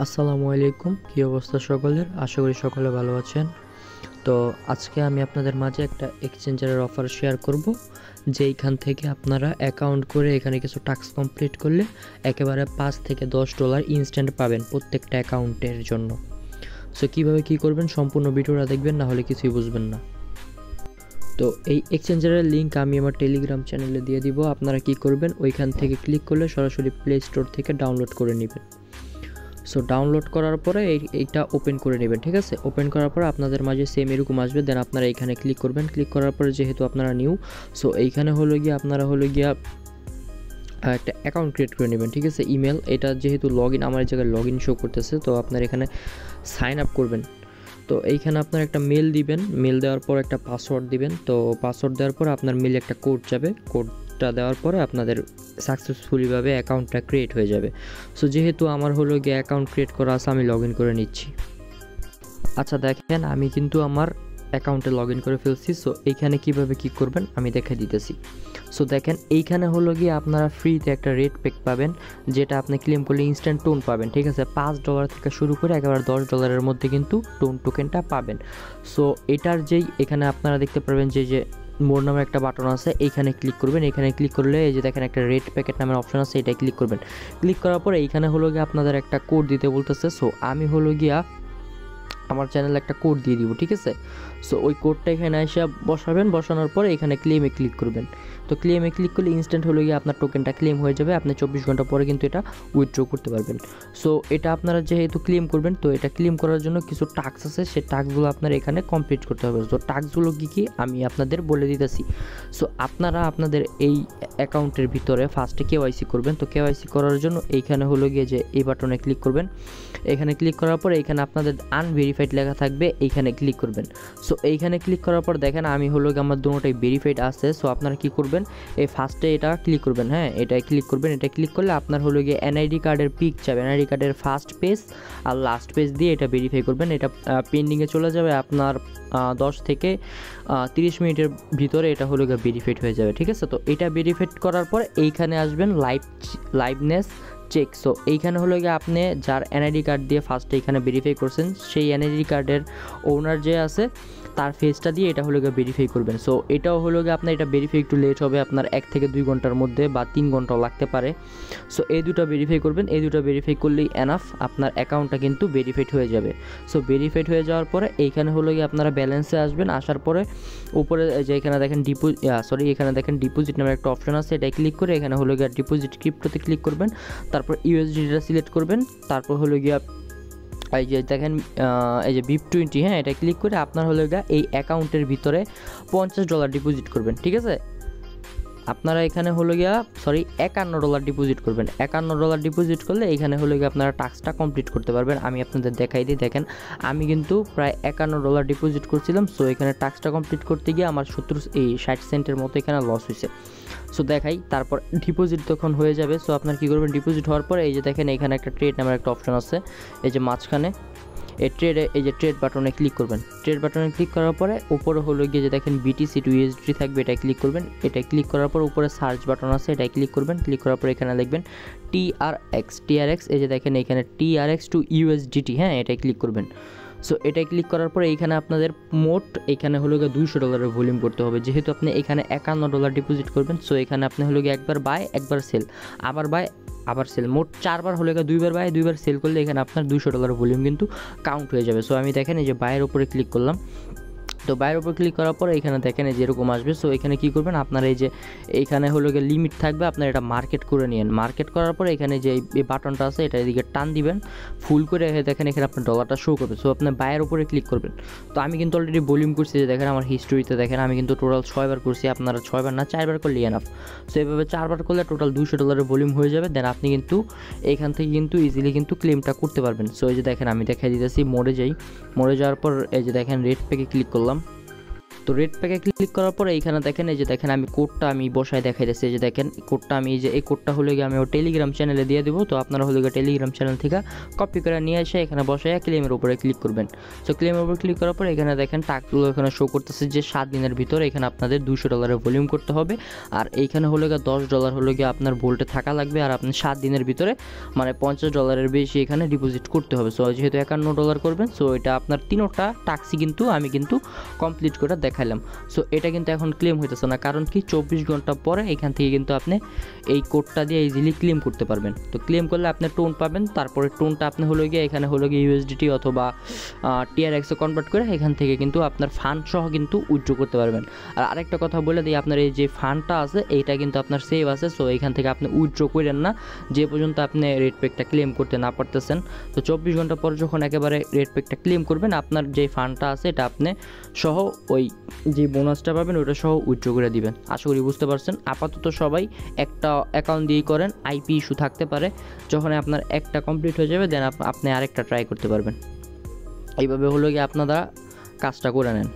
আসসালামু আলাইকুম, কী অবস্থা সকলের? আশা করি সকলে ভালো আছেন। তো আজকে আমি আপনাদের মাঝে একটা এক্সচেঞ্জারের অফার শেয়ার করব, যেইখান থেকে আপনারা অ্যাকাউন্ট করে এখানে কিছু টাস্ক কমপ্লিট করলে একেবারে $5 থেকে $10 ইনস্ট্যান্ট পাবেন প্রত্যেকটা অ্যাকাউন্টের জন্য। সো কীভাবে কী করবেন সম্পূর্ণ ভিডিওটা দেখবেন, না হলে কিছুই বুঝবেন না। তো এই এক্সচেঞ্জারের লিঙ্ক আমি আমার টেলিগ্রাম চ্যানেলে দিয়ে দিব। আপনারা কি করবেন, ওইখান থেকে ক্লিক করলে সরাসরি প্লে স্টোর থেকে ডাউনলোড করে নেবেন। সো ডাউনলোড করার পরে এইটা ওপেন করে নেবেন, ঠিক আছে? ওপেন করার পরে আপনাদের মাঝে সেম এরকম আসবে, দেন আপনারা এইখানে ক্লিক করবেন। ক্লিক করার পরে যেহেতু আপনারা নিউ, সো এইখানে আপনারা একটা অ্যাকাউন্ট ক্রিয়েট করে নেবেন, ঠিক আছে? ইমেল, এটা যেহেতু আমার এই জায়গায় লগ ইন শো করতেছে, তো আপনারা এখানে সাইন আপ করবেন। তো এইখানে আপনার একটা মেল দিবেন, মেল দেওয়ার পর একটা পাসওয়ার্ড দিবেন। তো পাসওয়ার্ড দেওয়ার পর আপনার মেলে একটা কোড যাবে, কোডটা দেওয়ার পরে আপনাদের সাকসেসফুলিভাবে অ্যাকাউন্টটা ক্রিয়েট হয়ে যাবে। সো যেহেতু আমার অ্যাকাউন্ট ক্রিয়েট করা আছে, আমি লগ ইন করে নিচ্ছি। আচ্ছা দেখেন, আমি কিন্তু আমার অ্যাকাউন্টে লগ ইন করে ফেলছি। সো এইখানে কিভাবে কি করবেন আমি দেখাই দিতেছি। সো দেখেন, এইখানে আপনারা ফ্রিতে একটা রেড প্যাক পাবেন, যেটা আপনি ক্লেম করলে ইনস্ট্যান্ট টোন পাবেন, ঠিক আছে? $5 থেকে শুরু করে একেবারে $10 মধ্যে কিন্তু টোন টোকেনটা পাবেন। সো এটার এখানে আপনারা দেখতে পারবেন যে মোর নামের একটা বাটন আছে, এইখানে ক্লিক করবেন। এখানে ক্লিক করলে এই যে দেখেন একটা রেড প্যাকেট নামের অপশন আছে, এটাই ক্লিক করবেন। ক্লিক করার পরে এইখানে আপনাদের একটা কোড দিতে বলতেছে। সো আমি আমার চ্যানেলে একটা কোড দিয়ে দিব, ঠিক আছে? সো ওই কোডটা এখানে এসে বসাবেন, বসানোর পরে এখানে ক্লেমে ক্লিক করবেন। তো ক্লেমে ক্লিক করলে ইনস্ট্যান্ট আপনার টোকেনটা ক্লেম হয়ে যাবে। আপনি 24 ঘন্টা পরে কিন্তু এটা উইথড্র করতে পারবেন। সো এটা আপনারা যেহেতু ক্লেম করবেন, তো এটা ক্লেম করার জন্য কিছু টাস্ক আছে, সেই টাস্কগুলো আপনার এখানে কমপ্লিট করতে হবে। তো টাস্কগুলো কী আমি আপনাদের বলে দিতেছি। সো আপনারা আপনাদের এই অ্যাকাউন্টের ভিতরে ফার্স্টে কেওয়াইসি করবেন। তো কেওয়াইসি করার জন্য এইখানে যে এই বাটনে ক্লিক করবেন। এখানে ক্লিক করার পরে এখানে আপনাদের আনভেরিফাইড লেখা থাকবে, এইখানে ক্লিক করবেন। সো এইখানে ক্লিক করার পর দেখেন আমি আমার দুটোটাই ভেরিফাইড আছে। সো আপনারা কি করবেন, এই ফার্স্টে এটা ক্লিক করবেন, হ্যাঁ এটাই ক্লিক করবেন। এটা ক্লিক করলে আপনার এনআইডি কার্ডের পিক যাবে, এনআইডি কার্ডের ফার্স্ট পেজ আর লাস্ট পেজ দিয়ে এটা ভেরিফাই করবেন। এটা পেন্ডিংয়ে চলে যাবে, আপনার 10 থেকে 30 মিনিটের ভিতরে এটা ভেরিফাইড হয়ে যাবে, ঠিক আছে? তো এটা ভেরিফাইড করার পর এইখানে আসবেন লাইভনেস চেক। সো এইখানে আপনি যার এনআইডি কার্ড দিয়ে ফার্স্টে এখানে ভেরিফাই করছেন, সেই এনআইডি কার্ডের ওনার যে আছে তার ফেসটা দিয়ে এটা ভেরিফাই করবেন। সো এটাও আপনার এটা ভেরিফাই একটু লেট হবে, আপনার 1 থেকে 2 ঘন্টার মধ্যে বা 3 ঘন্টাও লাগতে পারে। সো এই দুটো ভেরিফাই করবেন, এই দুটো ভেরিফাই করলেই এনাফ, আপনার অ্যাকাউন্টটা কিন্তু ভেরিফাইড হয়ে যাবে। সো ভেরিফাইড হয়ে যাওয়ার পরে এইখানে আপনারা ব্যালেন্সে আসবেন। আসার পরে উপরে যে এখানে দেখেন এখানে দেখেন ডিপোজিট নামের একটা অপশন আছে, এটাই ক্লিক করে এখানে ডিপোজিট ক্রিপ্টোতে ক্লিক করবেন। তারপর ইউএসডিটা সিলেক্ট করবেন। তারপর এই যে দেখেন এই যে VIP20, হ্যাঁ এটা ক্লিক করে আপনার এই অ্যাকাউন্টের ভিতরে $50 ডিপোজিট করবেন, ঠিক আছে? আপনারা এখানে $51 ডিপোজিট করবেন। $51 ডিপোজিট করলে এখানে আপনারা টাস্কটা কমপ্লিট করতে পারবেন। আমি আপনাদের দেখাই দিই, দেখেন আমি কিন্তু প্রায় $51 ডিপোজিট করছিলাম। সো এখানে টাস্কটা কমপ্লিট করতে গিয়ে আমার 60 সেন্টের মতো এখানে লস হয়েছে। সো দেখাই, তারপর ডিপোজিট তখন হয়ে যাবে। সো আপনার কী করবেন, ডিপোজিট হওয়ার পরে এই যে দেখেন এখানে একটা ট্রেড নামের একটা অপশন আছে, এই যে মাঝখানে এই যে ট্রেড বাটনে ক্লিক করবেন। ট্রেড বাটনে ক্লিক করার পরে উপরে যে দেখেন BTC টু USD থাকবে, এটাই ক্লিক করবেন। এটা ক্লিক করার পর উপরে সার্চ বাটন আছে, এটাই ক্লিক করবেন। ক্লিক করার পর এখানে লিখবেন TRX, এই যে দেখেন এখানে TRX টু USDT, হ্যাঁ এটাই ক্লিক করবেন। সো এটাই ক্লিক করার পরে এইখানে আপনাদের মোট এখানে $200 ভলিউম করতে হবে, যেহেতু আপনি এখানে $51 ডিপোজিট করবেন। সো এখানে আপনি একবার বাই, একবার সেল, আবার বাই, আবার সেল, মোট 4 বার দুইবার বাই, দুইবার সেল করলে এখানে আপনার $200 ভলিউম কিন্তু কাউন্ট হয়ে যাবে। সো আমি দেখেন এই যে বাইয়ের উপরে ক্লিক করলাম। তো বাইরের উপর ক্লিক করার পরে এখানে দেখেন এই যেরকম আসবে। সো এখানে কি করবেন, আপনার এই যে এইখানে লিমিট থাকবে, আপনার এটা মার্কেট করে নিন। মার্কেট করার পরে এখানে যে এই বাটনটা আছে এটা এদিকে টান দিবেন, ফুল করে দেখেন এখানে আপনার ডলারটা শো করবে। সো আপনার বাইয়ের উপরে ক্লিক করবেন। তো আমি কিন্তু অলরেডি ভলিউম করছি, যে দেখেন আমার হিস্টোরিতে দেখেন আমি কিন্তু টোটাল 6 বার করছি। আপনারা 6 বার না 4 বার করলে এনাফ। সো এইভাবে 4 বার করলে টোটাল $200 ভলিউম হয়ে যাবে। দেন আপনি কিন্তু এখান থেকে কিন্তু ইজিলি কিন্তু ক্লেমটা করতে পারবেন। সো এই যে দেখেন আমি দেখাই দিতেছি, মোড়ে যাই, মোড়ে যাওয়ার পর এই যে দেখেন রেড প্যাকে ক্লিক করলাম। তো রেড প্যাকে ক্লিক করার পরে এইখানে দেখেন, এই যে দেখেন আমি কোডটা আমি বসায় দেখাইতেছি। এই যে দেখেন কোডটা আমি, এই যে এই কোডটা হলো গিয়ে আমি ওর টেলিগ্রাম চ্যানেলে দিয়ে দেবো। তো আপনারা হলো গিয়ে টেলিগ্রাম চ্যানেল থেকে কপি করে নিয়ে এসে এখানে বসায় ক্লেমের উপরে ক্লিক করবেন। সো ক্লেমের উপরে ক্লিক করার পরে এখানে দেখেন টাকগুলো এখানে শো করতেছে যে 7 দিনের ভিতরে এখানে আপনাদের $200 ভলিউম করতে হবে। আর এইখানে হলো গিয়ে $10 হলো গিয়ে আপনার ভোল্টে থাকা লাগবে। আর আপনি 7 দিনের ভিতরে মানে $50 বেশি এখানে ডিপোজিট করতে হবে। সো যেহেতু $51 করবেন, সো এটা আপনার 3টা টাস্কই কিন্তু আমি কিন্তু কমপ্লিট করে দেখাইলাম। সো এটা কিন্তু এখন ক্লেম হইতেছে না, কারণ কি 24 ঘন্টা পরে এখান থেকে কিন্তু আপনি এই কোডটা দিয়ে ইজিলি ক্লেম করতে পারবেন। তো ক্লেম করলে আপনি টোন পাবেন, তারপরে টোনটা আপনি হলো গিয়ে এখানে হলো গিয়ে USDT অথবা TRX-এ কনভার্ট করে এখান থেকে কিন্তু আপনার ফান্ড সহ কিন্তু উইথড্র করতে পারবেন। আর আরেকটা কথা বলে দিই, আপনার এই যে ফান্ডটা আছে এইটা কিন্তু আপনার সেভ আছে। সো এখান থেকে আপনি উইথড্র করেন না যে পর্যন্ত আপনি রেড প্যাকটা ক্লেম করতে না পারতেছেন। তো 24 ঘন্টা পর যখন একেবারে রেড প্যাকটা ক্লেম করবেন, আপনার যে ফান্ডটা আছে এটা আপনি সহ ওই যে বোনাসটা পাবেন ওটা সহ উইথড্র করে দিবেন। আশা করি বুঝতে পারছেন। আপাতত সবাই একটা অ্যাকাউন্ট দিয়েই করেন, IP ইস্যু থাকতে পারে। যখন আপনার একটা কমপ্লিট হয়ে যাবে দেন আপনি আরেকটা ট্রাই করতে পারবেন। এইভাবে হলো গিয়ে আপনারা কাজটা করে নেন।